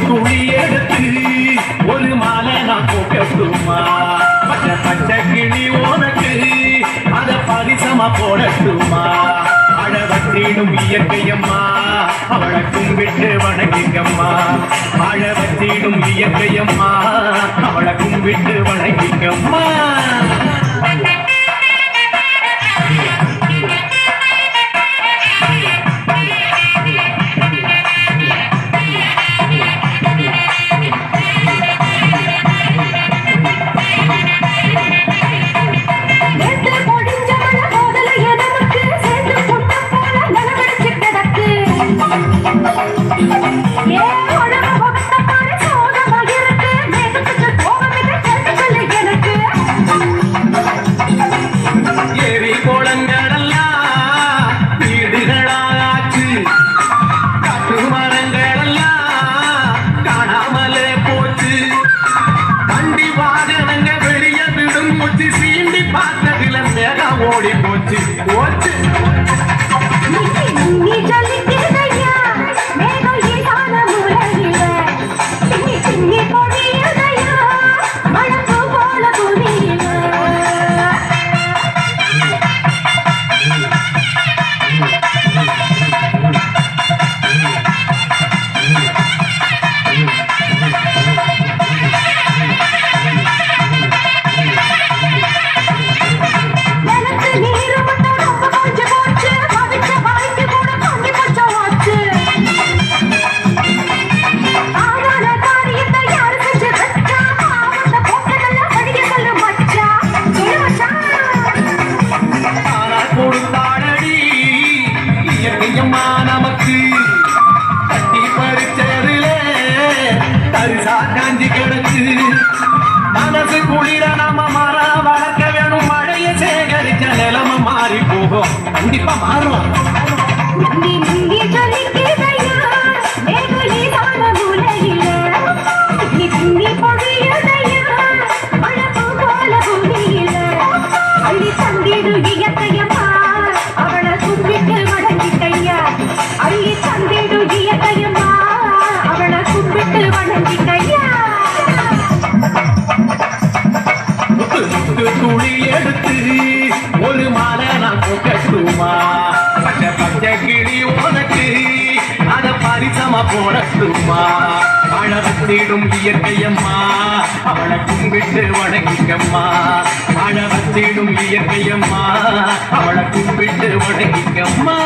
துணி எடுத்து ஒரு மாலை நான் போகட்டுமா பச்சை கிளி உனக்கு அத பரிசமா போடட்டுமா அழவத்திடும் இயற்கையம்மா அவளை கும்பிட்டு வணங்கிக்கம்மா அழவத்திடும் இயற்கையம்மா அவளை கும்பிட்டு வணங்கிக்கம்மா ஓடி போச்சு போச்சு நமக்கு கட்டி பறிச்சதுல தரிசா காஞ்சி கிடக்கு மனசு குளிர நம்ம மரம் வளர்க்க வேணும் மழையை சேகரிச்ச நிலைமை மாறி போகும் கண்டிப்பா மாறும் துளி எடுத்து ஒரு மாலை நான் போகட்டுமா பச்சை கிளி உனக்கு அத பரிசமா போடட்டுமா அழவத்திடும் இயற்கையம்மா அவளை கும்பிட்டு வணங்கிக்கம்மா அழவத்திடும் இயற்கையம்மா அவளை கும்பிட்டு வணங்கிக்கம்மா